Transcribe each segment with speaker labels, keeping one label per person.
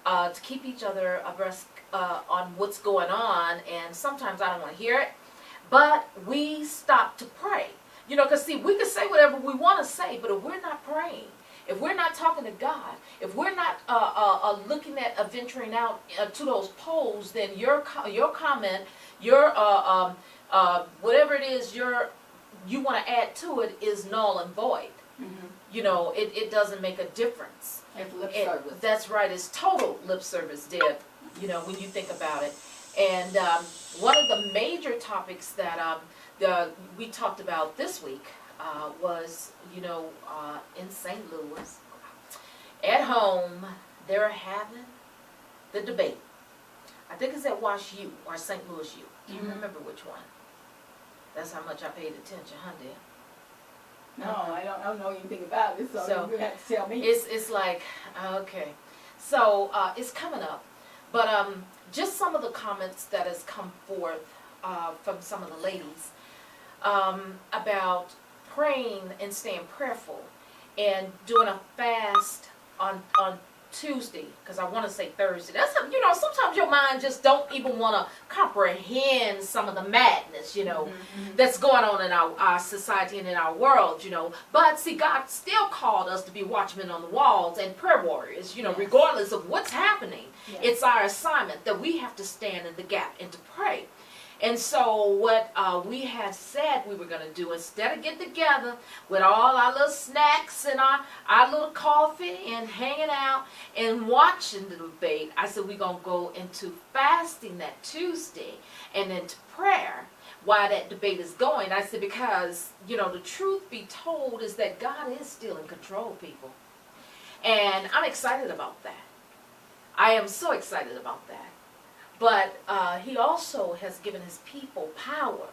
Speaker 1: to keep each other abreast on what's going on, and sometimes I don't want to hear it, but we stop to pray. You know, because see, we can say whatever we want to say, but if we're not praying, if we're not talking to God, if we're not looking at venturing out to those polls, then your comment, your whatever it is you want to add to it is null and void. Mm-hmm. You know, it doesn't make a difference.
Speaker 2: It's lip service.
Speaker 1: That's right. It's total lip service, Deb. You know, when you think about it. And one of the major topics that we talked about this week was, you know, in St. Louis, at home, they're having the debate. I think it's at Wash U or St. Louis U. Do you remember which one? That's how much I paid attention, huh, Deb?
Speaker 2: No, I don't know anything about it, so you have to tell me.
Speaker 1: It's like, okay. So it's coming up. But just some of the comments that has come forth from some of the ladies about praying and staying prayerful and doing a fast on Tuesday, because I want to say Thursday. That's, you know, sometimes your mind just don't even want to comprehend some of the madness, you know, that's going on in our society and in our world, you know. But see, God still called us to be watchmen on the walls and prayer warriors, you know, regardless of what's happening. It's our assignment that we have to stand in the gap and to pray. And so what we have said we were going to do, instead of get together with all our little snacks and our little coffee and hanging out and watching the debate, I said we're going to go into fasting that Tuesday and into prayer while that debate is going. I said because, you know, the truth be told is that God is still in control, people. And I'm excited about that. I am so excited about that. But he also has given his people power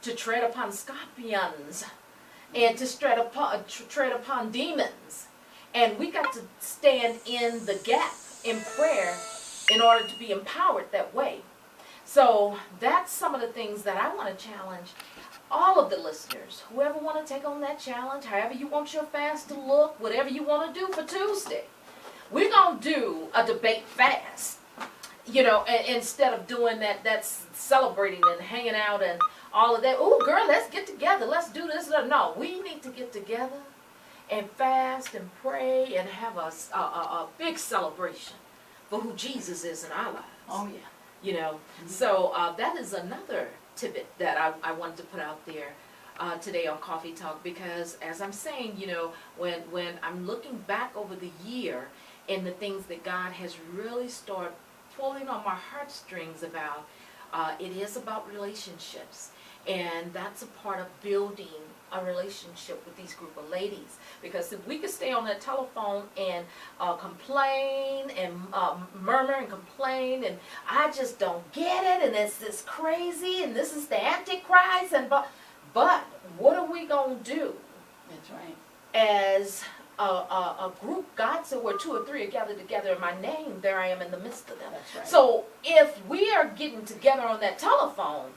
Speaker 1: to tread upon scorpions and to tread upon demons. And we got to stand in the gap in prayer in order to be empowered that way. So that's some of the things that I want to challenge all of the listeners. Whoever want to take on that challenge, however you want your fast to look, whatever you want to do for Tuesday. We're going to do a debate fast. You know, instead of doing that's celebrating and hanging out and all of that. Oh, girl, let's get together. Let's do this. No, we need to get together and fast and pray and have a big celebration for who Jesus is in our lives.
Speaker 2: Oh, yeah.
Speaker 1: You know, so that is another tidbit that I wanted to put out there today on Coffee Talk, because as I'm saying, you know, when I'm looking back over the year and the things that God has really started pulling on my heartstrings about, it is about relationships, and that's a part of building a relationship with these group of ladies. Because if we could stay on that telephone and complain and murmur and complain, and I just don't get it, and it's this crazy, and this is the Antichrist, and but what are we gonna do?
Speaker 2: That's right.
Speaker 1: As a group, God said, where 2 or 3 are gathered together in my name, there I am in the midst of them.
Speaker 2: That's right.
Speaker 1: So if we are getting together on that telephone,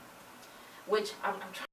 Speaker 1: which I'm trying